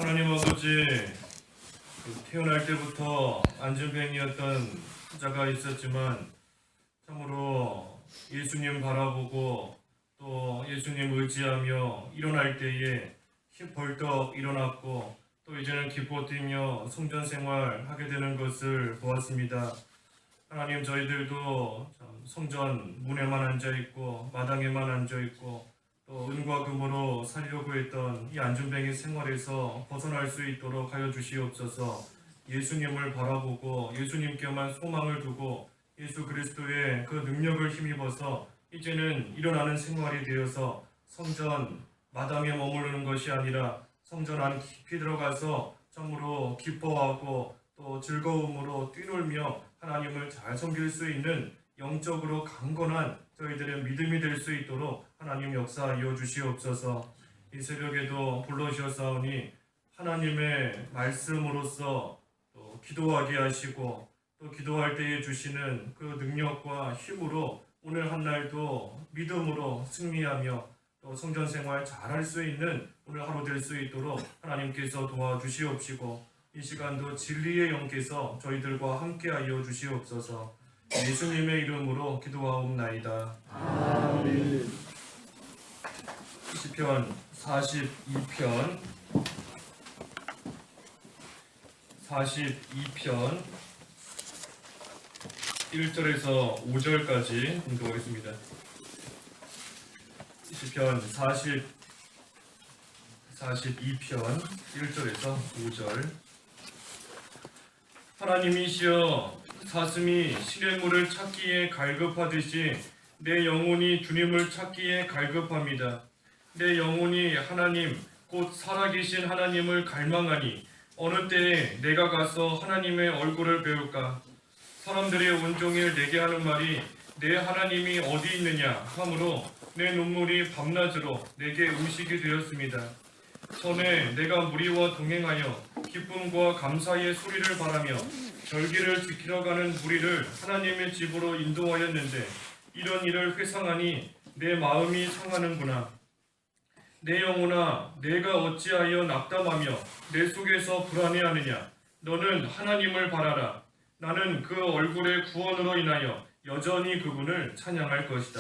하나님 아버지, 태어날 때부터 안전뱅이였던 자가 있었지만 참으로 예수님 바라보고 또 예수님 의지하며 일어날 때에 벌떡 일어났고 또 이제는 기뻐 뛰며 성전 생활하게 되는 것을 보았습니다. 하나님, 저희들도 참 성전 문에만 앉아있고 마당에만 앉아있고 또 은과 금으로 살려고 했던 이 안전뱅이 생활에서 벗어날 수 있도록 하여 주시옵소서. 예수님을 바라보고 예수님께만 소망을 두고 예수 그리스도의 그 능력을 힘입어서 이제는 일어나는 생활이 되어서 성전 마당에 머무르는 것이 아니라 성전 안 깊이 들어가서 참으로 기뻐하고 또 즐거움으로 뛰놀며 하나님을 잘 섬길 수 있는 영적으로 강건한 저희들의 믿음이 될 수 있도록 하나님 역사하여 주시옵소서. 이 새벽에도 불러주셨사오니 하나님의 말씀으로써 또 기도하게 하시고 또 기도할 때에 주시는 그 능력과 힘으로 오늘 한 날도 믿음으로 승리하며 또 성전 생활 잘할 수 있는 오늘 하루 될 수 있도록 하나님께서 도와주시옵시고 이 시간도 진리의 영께서 저희들과 함께하여 주시옵소서. 예수님의 이름으로 기도하옵나이다. 아멘. 시편 42편 1절에서 5절까지 공부하겠습니다. 시편 42편 1절에서 5절. 하나님이시여, 사슴이 시냇물을 찾기에 갈급하듯이 내 영혼이 주님을 찾기에 갈급합니다. 내 영혼이 하나님 곧 살아계신 하나님을 갈망하니 어느 때에 내가 가서 하나님의 얼굴을 배울까? 사람들의 온종일 내게 하는 말이 내 하나님이 어디 있느냐 하므로 내 눈물이 밤낮으로 내게 음식이 되었습니다. 전에 내가 무리와 동행하여 기쁨과 감사의 소리를 바라며 절기를 지키러 가는 무리를 하나님의 집으로 인도하였는데 이런 일을 회상하니 내 마음이 상하는구나. 내 영혼아, 내가 어찌하여 낙담하며 내 속에서 불안해하느냐. 너는 하나님을 바라라. 나는 그 얼굴의 구원으로 인하여 여전히 그분을 찬양할 것이다.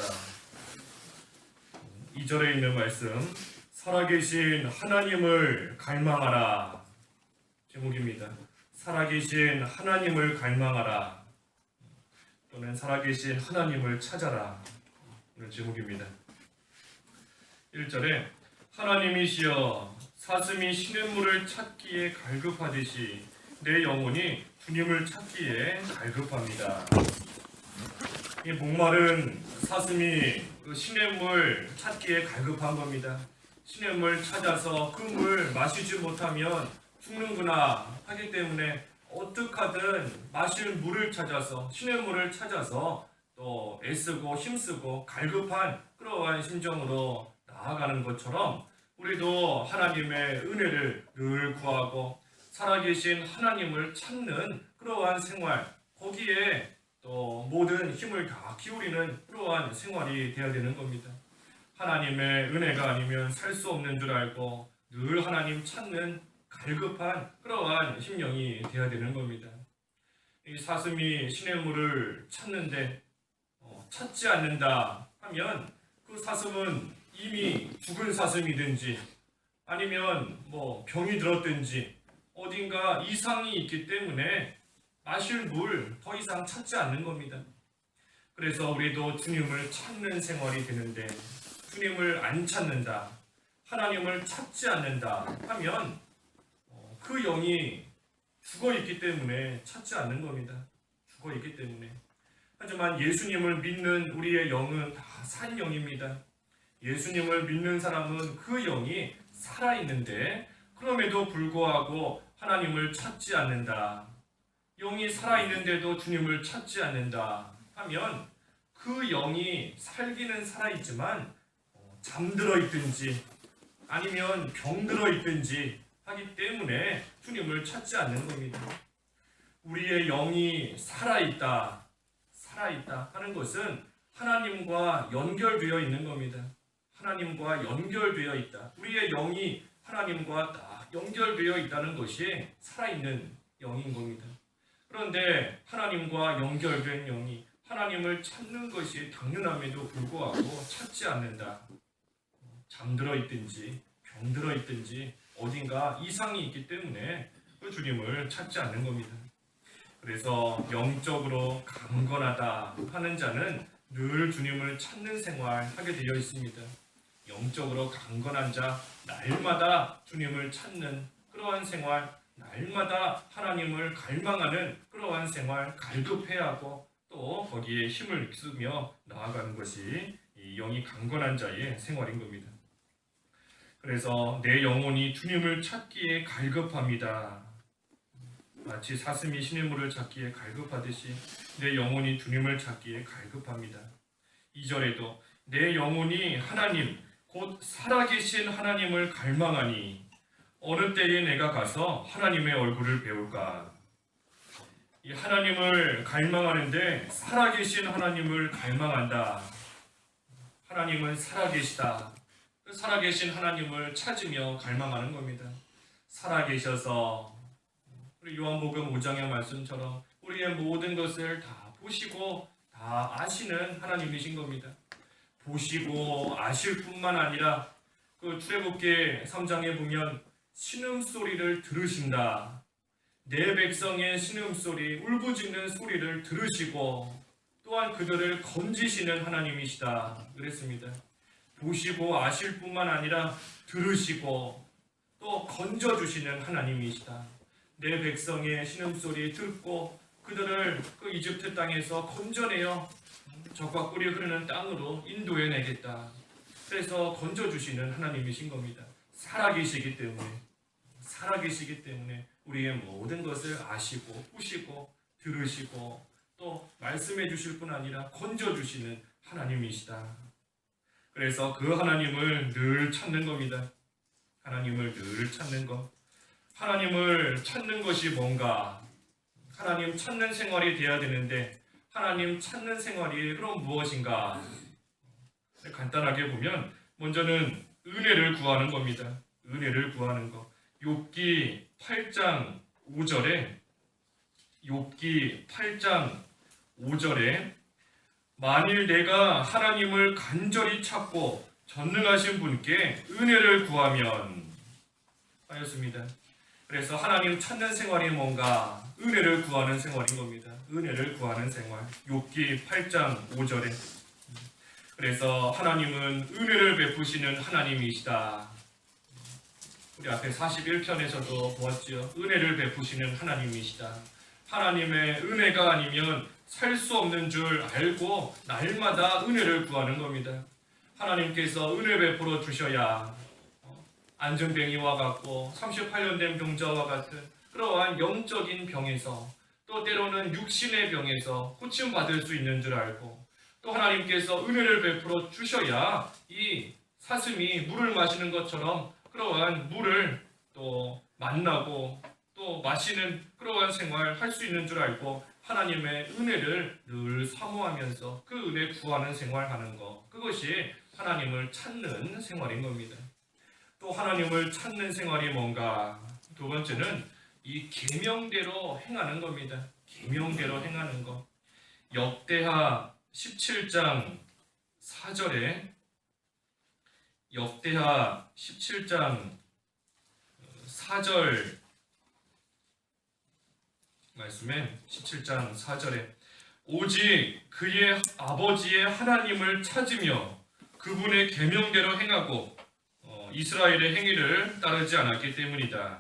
2절에 있는 말씀, 살아계신 하나님을 갈망하라. 제목입니다. 살아계신 하나님을 갈망하라. 또는 살아계신 하나님을 찾아라. 이런 제목입니다. 1절에 하나님이시여, 사슴이 시냇물을 찾기에 갈급하듯이 내 영혼이 주님을 찾기에 갈급합니다. 이 목마른 사슴이 그 시냇물 찾기에 갈급한 겁니다. 시냇물 찾아서 그 물 마시지 못하면 죽는구나 하기 때문에 어떻게든 마실 물을 찾아서 시냇물을 찾아서 또 애쓰고 힘쓰고 갈급한 그러한 심정으로 나아가는 것처럼 우리도 하나님의 은혜를 늘 구하고 살아계신 하나님을 찾는 그러한 생활, 거기에 또 모든 힘을 다 기울이는 그러한 생활이 되어야 되는 겁니다. 하나님의 은혜가 아니면 살 수 없는 줄 알고 늘 하나님 찾는 갈급한 그러한 심령이 되어야 되는 겁니다. 이 사슴이 시냇물을 찾는데 찾지 않는다 하면 그 사슴은 이미 죽은 사슴이든지 아니면 병이 들었든지 어딘가 이상이 있기 때문에 마실 물 더 이상 찾지 않는 겁니다. 그래서 우리도 주님을 찾는 생활이 되는데 주님을 안 찾는다, 하나님을 찾지 않는다 하면 그 영이 죽어있기 때문에 찾지 않는 겁니다. 죽어있기 때문에. 하지만 예수님을 믿는 우리의 영은 다 산 영입니다. 예수님을 믿는 사람은 그 영이 살아있는데 그럼에도 불구하고 하나님을 찾지 않는다. 영이 살아있는데도 주님을 찾지 않는다 하면 그 영이 살기는 살아있지만 잠들어 있든지 아니면 병들어 있든지 하기 때문에 주님을 찾지 않는 겁니다. 우리의 영이 살아있다 하는 것은 하나님과 연결되어 있는 겁니다. 하나님과 연결되어 있다. 우리의 영이 하나님과 딱 연결되어 있다는 것이 살아있는 영인 겁니다. 그런데 하나님과 연결된 영이 하나님을 찾는 것이 당연함에도 불구하고 찾지 않는다. 잠들어 있든지 병들어 있든지 어딘가 이상이 있기 때문에 그 주님을 찾지 않는 겁니다. 그래서 영적으로 강건하다 하는 자는 늘 주님을 찾는 생활하게 되어 있습니다. 영적으로 강건한 자, 날마다 주님을 찾는 그러한 생활, 날마다 하나님을 갈망하는 그러한 생활, 갈급해야 하고 또 거기에 힘을 쓰며 나아가는 것이 이 영이 강건한 자의 생활인 겁니다. 그래서 내 영혼이 주님을 찾기에 갈급합니다. 마치 사슴이 시냇물을 찾기에 갈급하듯이 내 영혼이 주님을 찾기에 갈급합니다. 2절에도 내 영혼이 하나님 곧 살아계신 하나님을 갈망하니 어느 때에 내가 가서 하나님의 얼굴을 배울까. 이 하나님을 갈망하는데 살아계신 하나님을 갈망한다. 하나님은 살아계시다. 살아계신 하나님을 찾으며 갈망하는 겁니다. 살아계셔서 우리 요한복음 5장의 말씀처럼 우리의 모든 것을 다 보시고 다 아시는 하나님이신 겁니다. 보시고 아실 뿐만 아니라 그 출애굽기 3장에 보면 신음소리를 들으신다. 내 백성의 신음소리, 울부짖는 소리를 들으시고 또한 그들을 건지시는 하나님이시다. 그랬습니다. 보시고 아실 뿐만 아니라 들으시고 또 건져주시는 하나님이시다. 내 백성의 신음소리 듣고 그들을 그 이집트 땅에서 건져내어 적과 꿀이 흐르는 땅으로 인도해내겠다. 그래서 건져주시는 하나님이신 겁니다. 살아계시기 때문에 우리의 모든 것을 아시고 보시고 들으시고 또 말씀해 주실 뿐 아니라 건져주시는 하나님이시다. 그래서 그 하나님을 늘 찾는 겁니다. 하나님을 늘 찾는 것. 하나님을 찾는 것이 뭔가? 하나님 찾는 생활이 돼야 되는데 하나님 찾는 생활이 그럼 무엇인가? 간단하게 보면 먼저는 은혜를 구하는 겁니다. 은혜를 구하는 것. 욥기 8장 5절에 만일 내가 하나님을 간절히 찾고 전능하신 분께 은혜를 구하면 하였습니다. 그래서 하나님 찾는 생활이 뭔가? 은혜를 구하는 생활인 겁니다. 은혜를 구하는 생활. 욥기 8장 5절에 그래서 하나님은 은혜를 베푸시는 하나님이시다. 우리 앞에 41편에서도 보았지요. 은혜를 베푸시는 하나님이시다. 하나님의 은혜가 아니면 살 수 없는 줄 알고 날마다 은혜를 구하는 겁니다. 하나님께서 은혜 베풀어 주셔야 안전뱅이와 같고 38년 된 병자와 같은 그러한 영적인 병에서 또 때로는 육신의 병에서 고침받을 수 있는 줄 알고 또 하나님께서 은혜를 베풀어 주셔야 이 사슴이 물을 마시는 것처럼 그러한 물을 또 만나고 또 마시는 그러한 생활 할 수 있는 줄 알고 하나님의 은혜를 늘 사모하면서 그 은혜 구하는 생활하는 것, 그것이 하나님을 찾는 생활인 겁니다. 또 하나님을 찾는 생활이 뭔가? 두 번째는 이 계명대로 행하는 겁니다. 계명대로 행하는 것. 역대하 17장 4절에 역대하 17장 4절 말씀에 17장 4절에 오직 그의 아버지의 하나님을 찾으며 그분의 계명대로 행하고 이스라엘의 행위를 따르지 않았기 때문이다.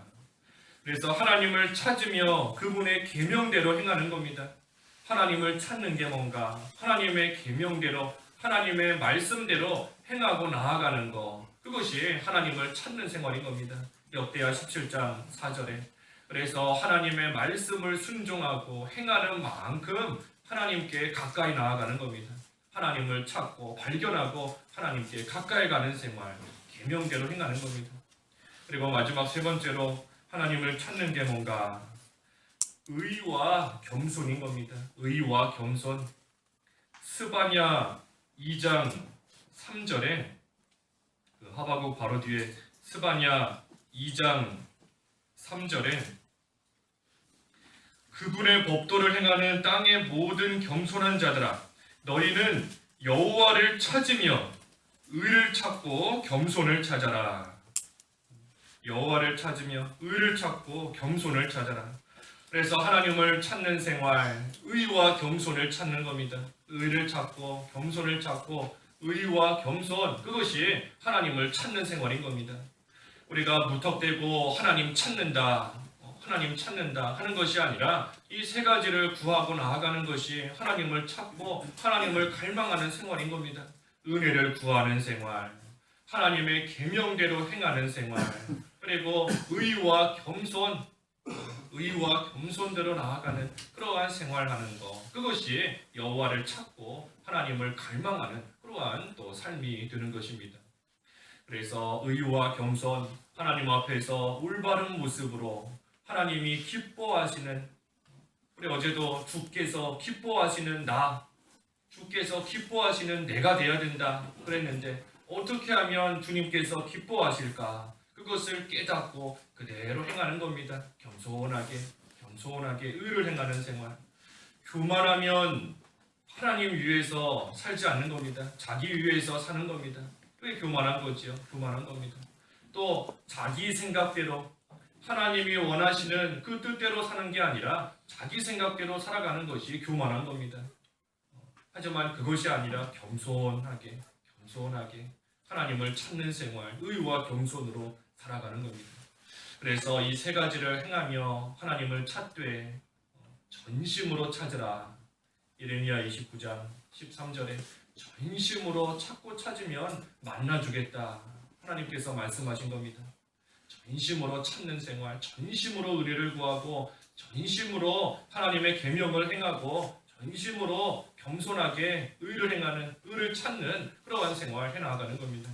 그래서 하나님을 찾으며 그분의 계명대로 행하는 겁니다. 하나님을 찾는 게 뭔가? 하나님의 계명대로 하나님의 말씀대로 행하고 나아가는 것, 그것이 하나님을 찾는 생활인 겁니다. 역대하 17장 4절에 그래서 하나님의 말씀을 순종하고 행하는 만큼 하나님께 가까이 나아가는 겁니다. 하나님을 찾고 발견하고 하나님께 가까이 가는 생활, 계명대로 행하는 겁니다. 그리고 마지막 세 번째로 하나님을 찾는 게 뭔가? 의와 겸손인 겁니다. 의와 겸손. 스바냐 2장 3절에 하박국 바로 뒤에 스바냐 2장 3절에 그분의 법도를 행하는 땅의 모든 겸손한 자들아 너희는 여호와를 찾으며 의를 찾고 겸손을 찾아라. 여호와를 찾으며 의를 찾고 겸손을 찾아라. 그래서 하나님을 찾는 생활, 의와 겸손을 찾는 겁니다. 의를 찾고 겸손을 찾고 의와 겸손, 그것이 하나님을 찾는 생활인 겁니다. 우리가 무턱대고 하나님 찾는다 하는 것이 아니라 이 세 가지를 구하고 나아가는 것이 하나님을 찾고 하나님을 갈망하는 생활인 겁니다. 은혜를 구하는 생활, 하나님의 계명대로 행하는 생활, 그리고 의와 겸손대로 나아가는 그러한 생활하는 것, 그것이 여호와를 찾고 하나님을 갈망하는 그러한 또 삶이 되는 것입니다. 그래서 의와 겸손, 하나님 앞에서 올바른 모습으로 하나님이 기뻐하시는, 우리 어제도 주께서 기뻐하시는 주께서 기뻐하시는 내가 되어야 된다 그랬는데 어떻게 하면 주님께서 기뻐하실까? 그것을 깨닫고 그대로 행하는 겁니다. 겸손하게 의를 행하는 생활. 교만하면 하나님 위해서 살지 않는 겁니다. 자기 위해서 사는 겁니다. 그게 교만한 거지요. 교만한 겁니다. 또 자기 생각대로 하나님이 원하시는 그 뜻대로 사는 게 아니라 자기 생각대로 살아가는 것이 교만한 겁니다. 하지만 그것이 아니라 겸손하게 하나님을 찾는 생활, 의와 겸손으로 살아가는 겁니다. 그래서 이 세 가지를 행하며 하나님을 찾되 전심으로 찾으라. 예레미야 29장 13절에 전심으로 찾고 찾으면 만나주겠다. 하나님께서 말씀하신 겁니다. 전심으로 찾는 생활, 전심으로 의를 구하고 전심으로 하나님의 계명을 행하고 전심으로 겸손하게 의를 행하는, 의를 찾는 그러한 생활 해나가는 겁니다.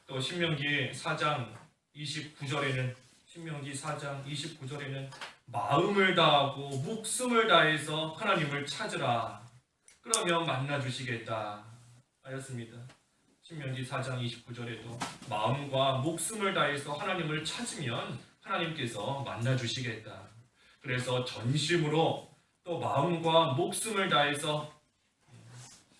또 신명기 4장 29절에는 마음을 다하고 목숨을 다해서 하나님을 찾으라. 그러면 만나주시겠다 하였습니다. 신명기 4장 29절에도 마음과 목숨을 다해서 하나님을 찾으면 하나님께서 만나주시겠다. 그래서 전심으로 또 마음과 목숨을 다해서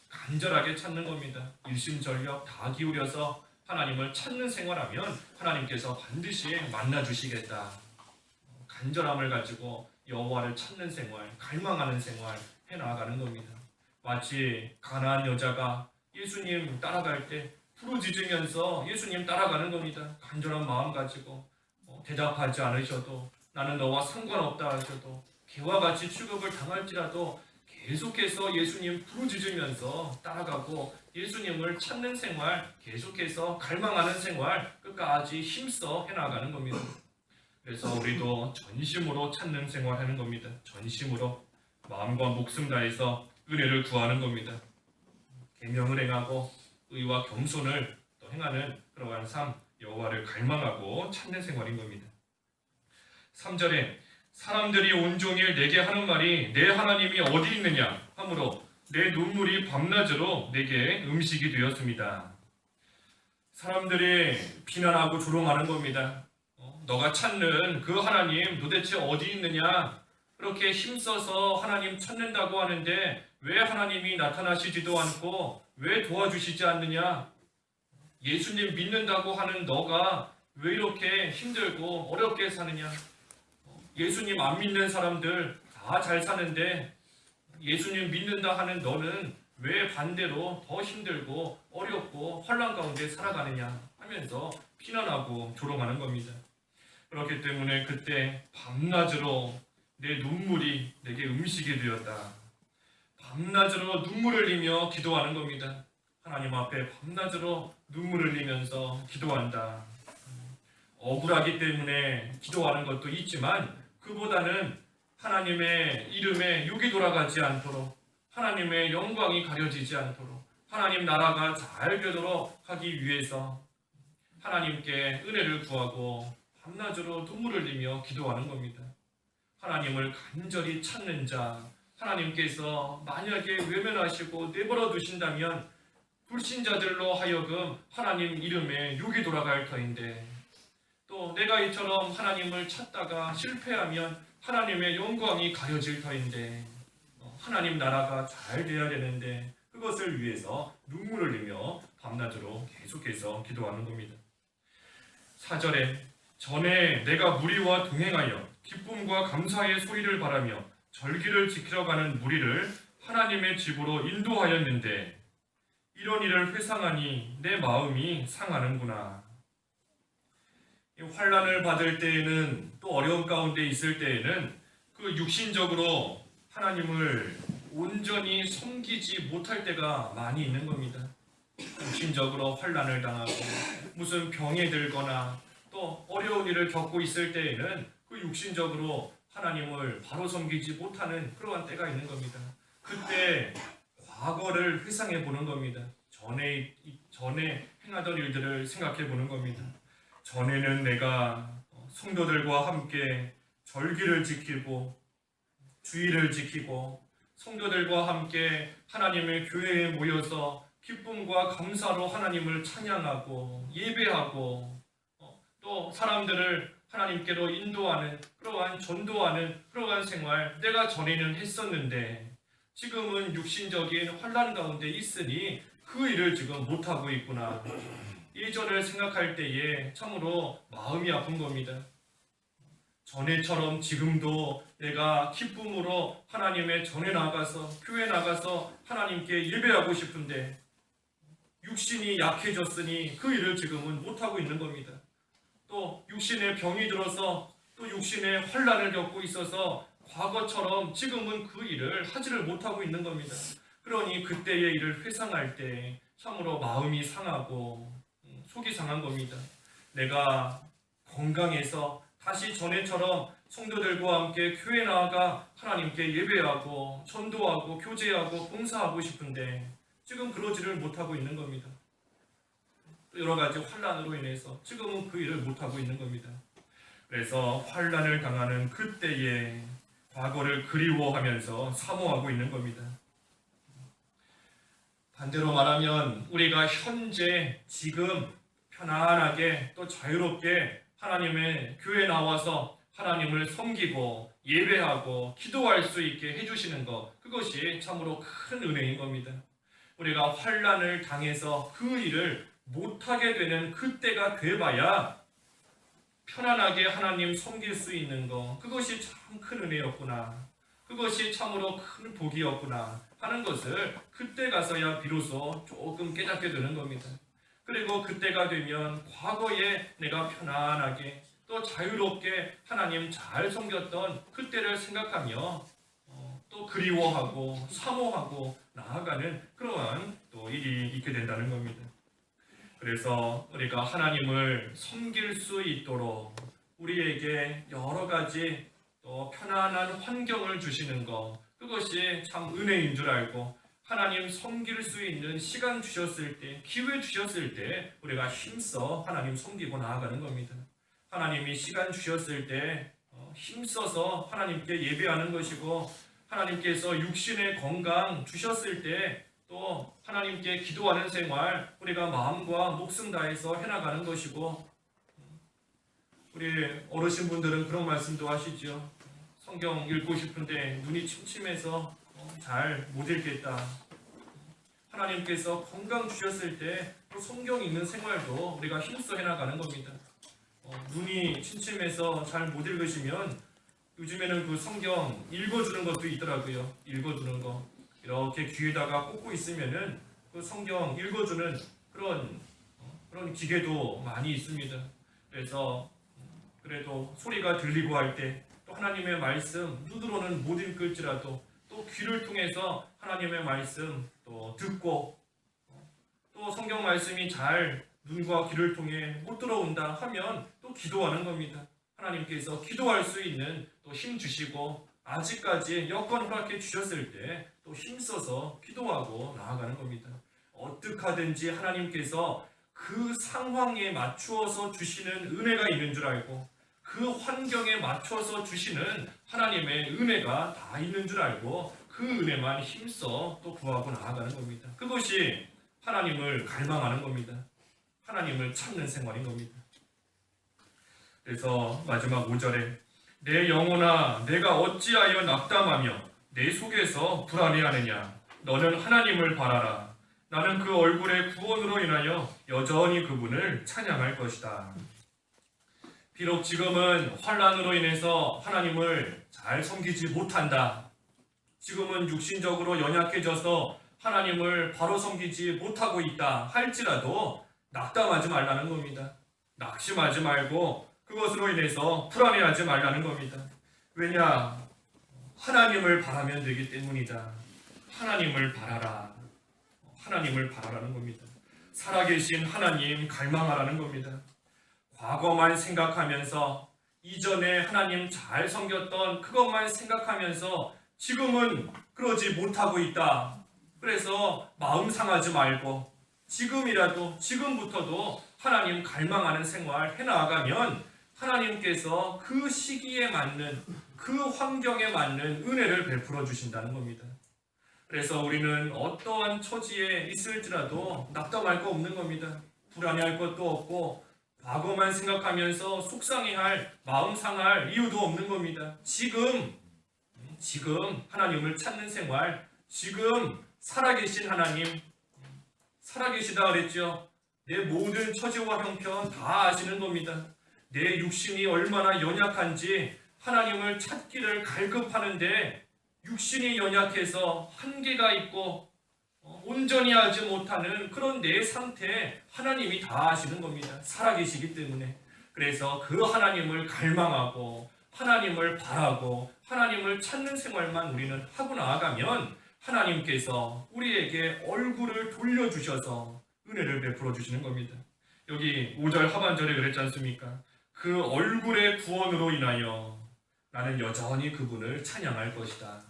간절하게 찾는 겁니다. 일심전력 다 기울여서 하나님을 찾는 생활하면 하나님께서 반드시 만나주시겠다. 간절함을 가지고 여호와를 찾는 생활, 갈망하는 생활 해나가는 겁니다. 마치 가나안 여자가 예수님 따라갈 때 부르짖으면서 예수님 따라가는 겁니다. 간절한 마음 가지고 대답하지 않으셔도, 나는 너와 상관없다 하셔도, 개와 같이 취급을 당할지라도 계속해서 예수님 부르짖으면서 따라가고 예수님을 찾는 생활, 계속해서 갈망하는 생활, 끝까지 힘써 해나가는 겁니다. 그래서 우리도 전심으로 찾는 생활하는 겁니다. 전심으로 마음과 목숨 다해서 은혜를 구하는 겁니다. 계명을 행하고 의와 겸손을 또 행하는 그러한 삶, 여호와를 갈망하고 찾는 생활인 겁니다. 3절에 사람들이 온종일 내게 하는 말이 내 하나님이 어디 있느냐 하므로 내 눈물이 밤낮으로 내게 음식이 되었습니다. 사람들이 비난하고 조롱하는 겁니다. 너가 찾는 그 하나님 도대체 어디 있느냐? 그렇게 힘써서 하나님 찾는다고 하는데 왜 하나님이 나타나시지도 않고 왜 도와주시지 않느냐? 예수님 믿는다고 하는 너가 왜 이렇게 힘들고 어렵게 사느냐? 예수님 안 믿는 사람들 다 잘 사는데 예수님 믿는다 하는 너는 왜 반대로 더 힘들고 어렵고 혼란 가운데 살아가느냐 하면서 비난하고 조롱하는 겁니다. 그렇기 때문에 그때 밤낮으로 내 눈물이 내게 음식이 되었다. 밤낮으로 눈물을 흘리며 기도하는 겁니다. 하나님 앞에 밤낮으로 눈물을 흘리면서 기도한다. 억울하기 때문에 기도하는 것도 있지만 그보다는 하나님의 이름에 욕이 돌아가지 않도록, 하나님의 영광이 가려지지 않도록, 하나님 나라가 잘 되도록 하기 위해서 하나님께 은혜를 구하고 밤낮으로 눈물을 흘리며 기도하는 겁니다. 하나님을 간절히 찾는 자, 하나님께서 만약에 외면하시고 내버려 두신다면 불신자들로 하여금 하나님 이름에 욕이 돌아갈 터인데 또 내가 이처럼 하나님을 찾다가 실패하면 하나님의 영광이 가려질 터인데 하나님 나라가 잘 돼야 되는데 그것을 위해서 눈물을 흘리며 밤낮으로 계속해서 기도하는 겁니다. 4절에 전에 내가 무리와 동행하여 기쁨과 감사의 소리를 바라며 절기를 지키러 가는 무리를 하나님의 집으로 인도하였는데 이런 일을 회상하니 내 마음이 상하는구나. 환난을 받을 때에는 또 어려운 가운데 있을 때에는 그 육신적으로 하나님을 온전히 섬기지 못할 때가 많이 있는 겁니다. 육신적으로 환난을 당하고 무슨 병에 들거나 또 어려운 일을 겪고 있을 때에는 그 육신적으로 하나님을 바로 섬기지 못하는 그러한 때가 있는 겁니다. 그때 과거를 회상해 보는 겁니다. 전에 행하던 일들을 생각해 보는 겁니다. 전에는 내가 성도들과 함께 절기를 지키고 주의를 지키고 성도들과 함께 하나님의 교회에 모여서 기쁨과 감사로 하나님을 찬양하고 예배하고 또 사람들을 하나님께로 인도하는 그러한 전도하는 그러한 생활 내가 전에는 했었는데 지금은 육신적인 환난 가운데 있으니 그 일을 지금 못하고 있구나. 예전을 생각할 때에 참으로 마음이 아픈 겁니다. 전에처럼 지금도 내가 기쁨으로 하나님의 전에 나가서 교회 나가서 하나님께 예배하고 싶은데 육신이 약해졌으니 그 일을 지금은 못하고 있는 겁니다. 또 육신에 병이 들어서 또 육신의 환난을 겪고 있어서 과거처럼 지금은 그 일을 하지를 못하고 있는 겁니다. 그러니 그때의 일을 회상할 때 참으로 마음이 상하고 속이 상한 겁니다. 내가 건강해서 다시 전에처럼 성도들과 함께 교회 나아가 하나님께 예배하고 전도하고 교제하고 봉사하고 싶은데 지금 그러지를 못하고 있는 겁니다. 또 여러 가지 환난으로 인해서 지금은 그 일을 못하고 있는 겁니다. 그래서 환난을 당하는 그때에 과거를 그리워하면서 사모하고 있는 겁니다. 반대로 말하면 우리가 현재 지금 편안하게 또 자유롭게 하나님의 교회에 나와서 하나님을 섬기고 예배하고 기도할 수 있게 해주시는 것, 그것이 참으로 큰 은혜인 겁니다. 우리가 환난을 당해서 그 일을 못하게 되는 그때가 돼봐야 편안하게 하나님 섬길 수 있는 것, 그것이 참 큰 은혜였구나, 그것이 참으로 큰 복이었구나 하는 것을 그때 가서야 비로소 조금 깨닫게 되는 겁니다. 그리고 그때가 되면 과거에 내가 편안하게 또 자유롭게 하나님 잘 섬겼던 그때를 생각하며 또 그리워하고 사모하고 나아가는 그러한 또 일이 있게 된다는 겁니다. 그래서 우리가 하나님을 섬길 수 있도록 우리에게 여러 가지 또 편안한 환경을 주시는 것, 그것이 참 은혜인 줄 알고 하나님 섬길 수 있는 시간 주셨을 때, 기회 주셨을 때 우리가 힘써 하나님 섬기고 나아가는 겁니다. 하나님이 시간 주셨을 때 힘써서 하나님께 예배하는 것이고, 하나님께서 육신의 건강 주셨을 때 또 하나님께 기도하는 생활 우리가 마음과 목숨 다해서 해나가는 것이고, 우리 어르신분들은 그런 말씀도 하시죠. 성경 읽고 싶은데 눈이 침침해서 잘 못 읽겠다. 하나님께서 건강 주셨을 때 또 성경 읽는 생활도 우리가 힘써 해나가는 겁니다. 눈이 침침해서 잘 못 읽으시면 요즘에는 그 성경 읽어주는 것도 있더라고요. 읽어주는 거 이렇게 귀에다가 꽂고 있으면은 그 성경 읽어주는 그런 기계도 많이 있습니다. 그래서 그래도 소리가 들리고 할 때 또 하나님의 말씀 눈으로는 못 읽을지라도 또 귀를 통해서 하나님의 말씀 또 듣고 또 성경 말씀이 잘 눈과 귀를 통해 못 들어온다 하면 또 기도하는 겁니다. 하나님께서 기도할 수 있는 또 힘 주시고 아직까지 여건 허락해 주셨을 때 또 힘써서 기도하고 나아가는 겁니다. 어떻게 하든지 하나님께서 그 상황에 맞추어서 주시는 은혜가 있는 줄 알고 그 환경에 맞춰서 주시는 하나님의 은혜가 다 있는 줄 알고 그 은혜만 힘써 또 구하고 나아가는 겁니다. 그것이 하나님을 갈망하는 겁니다. 하나님을 찾는 생활인 겁니다. 그래서 마지막 5절에 내 영혼아 내가 어찌하여 낙담하며 내 속에서 불안해하느냐. 너는 하나님을 바라라. 나는 그 얼굴의 구원으로 인하여 여전히 그분을 찬양할 것이다. 비록 지금은 환난으로 인해서 하나님을 잘 섬기지 못한다. 지금은 육신적으로 연약해져서 하나님을 바로 섬기지 못하고 있다 할지라도 낙담하지 말라는 겁니다. 낙심하지 말고 그것으로 인해서 불안해하지 말라는 겁니다. 왜냐? 하나님을 바라면 되기 때문이다. 하나님을 바라라. 하나님을 바라라는 겁니다. 살아계신 하나님 갈망하라는 겁니다. 과거만 생각하면서 이전에 하나님 잘 섬겼던 그것만 생각하면서 지금은 그러지 못하고 있다. 그래서 마음 상하지 말고 지금부터도 하나님 갈망하는 생활 해나가면 하나님께서 그 시기에 맞는 그 환경에 맞는 은혜를 베풀어 주신다는 겁니다. 그래서 우리는 어떠한 처지에 있을지라도 낙담할 거 없는 겁니다. 불안해할 것도 없고 과거만 생각하면서 속상해할 마음 상할 이유도 없는 겁니다. 지금 하나님을 찾는 생활, 지금 살아계신 하나님, 살아계시다 그랬죠. 내 모든 처지와 형편 다 아시는 겁니다. 내 육신이 얼마나 연약한지 하나님을 찾기를 갈급하는데 육신이 연약해서 한계가 있고 온전히 하지 못하는 그런 내 상태 하나님이 다 아시는 겁니다. 살아계시기 때문에. 그래서 그 하나님을 갈망하고 하나님을 바라고 하나님을 찾는 생활만 우리는 하고 나아가면 하나님께서 우리에게 얼굴을 돌려주셔서 은혜를 베풀어 주시는 겁니다. 여기 5절 하반절에 그랬지 않습니까? 그 얼굴의 구원으로 인하여 나는 여전히 그분을 찬양할 것이다.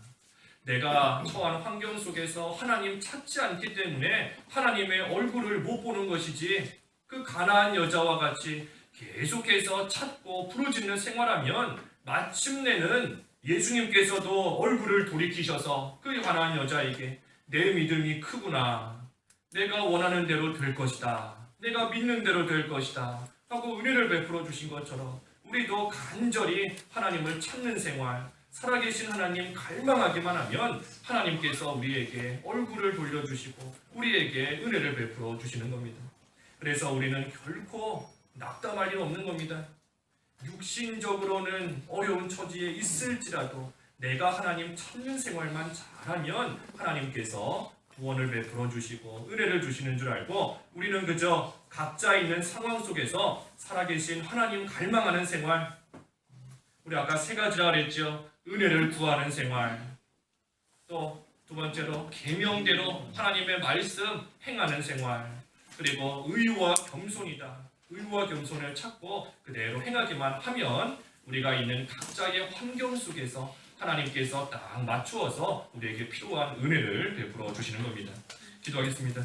내가 처한 환경 속에서 하나님 찾지 않기 때문에 하나님의 얼굴을 못 보는 것이지, 그 가나안 여자와 같이 계속해서 찾고 부르짖는 생활하면 마침내는 예수님께서도 얼굴을 돌이키셔서 그 가나안 여자에게 내 믿음이 크구나, 내가 원하는 대로 될 것이다, 내가 믿는 대로 될 것이다 하고 은혜를 베풀어 주신 것처럼 우리도 간절히 하나님을 찾는 생활, 살아계신 하나님 갈망하기만 하면 하나님께서 우리에게 얼굴을 돌려주시고 우리에게 은혜를 베풀어 주시는 겁니다. 그래서 우리는 결코 낙담할 일 없는 겁니다. 육신적으로는 어려운 처지에 있을지라도 내가 하나님 찾는 생활만 잘하면 하나님께서 구원을 베풀어 주시고 은혜를 주시는 줄 알고 우리는 그저 각자 있는 상황 속에서 살아계신 하나님 갈망하는 생활, 우리 아까 세 가지라 그랬죠. 은혜를 구하는 생활, 또 두 번째로 계명대로 하나님의 말씀 행하는 생활, 그리고 의와 겸손이다. 의와 겸손을 찾고 그대로 행하기만 하면 우리가 있는 각자의 환경 속에서 하나님께서 딱 맞추어서 우리에게 필요한 은혜를 베풀어 주시는 겁니다. 기도하겠습니다.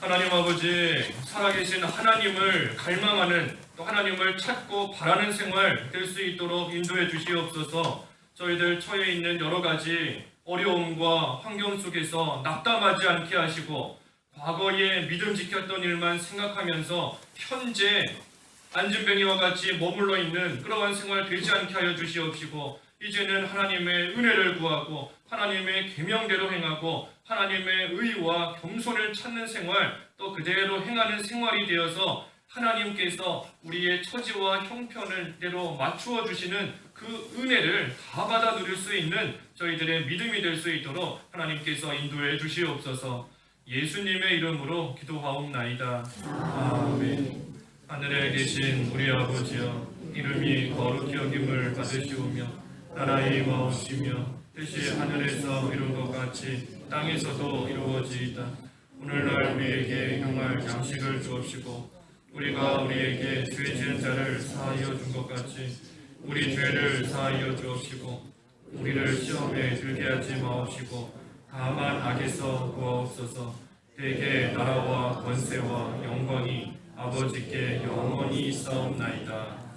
하나님 아버지, 살아계신 하나님을 갈망하는, 또 하나님을 찾고 바라는 생활 될 수 있도록 인도해 주시옵소서. 저희들 처해 있는 여러 가지 어려움과 환경 속에서 낙담하지 않게 하시고 과거에 믿음 지켰던 일만 생각하면서 현재 안진뱅이와 같이 머물러 있는 그러한 생활 되지 않게 하여 주시옵시고, 이제는 하나님의 은혜를 구하고 하나님의 계명대로 행하고 하나님의 의와 겸손을 찾는 생활, 또 그대로 행하는 생활이 되어서 하나님께서 우리의 처지와 형편대로 맞추어 주시는 그 은혜를 다 받아 누릴 수 있는 저희들의 믿음이 될 수 있도록 하나님께서 인도해 주시옵소서. 예수님의 이름으로 기도하옵나이다. 아멘. 하늘에 계신 우리 아버지여, 이름이 거룩히 여김을 받으시오며 나라의 마옵시며 뜻이 하늘에서 이룬 것 같이 땅에서도 이루어지이다. 오늘날 우리에게 용할 양식을 주옵시고 우리가 우리에게 죄 지은 자를 사하여 준 것 같이 우리 죄를 사하여 주옵시고 우리를 시험에 들게 하지 마옵시고 다만 악에서 구하옵소서. 대개 나라와 권세와 영광이 아버지께 영원히 있사옵나이다.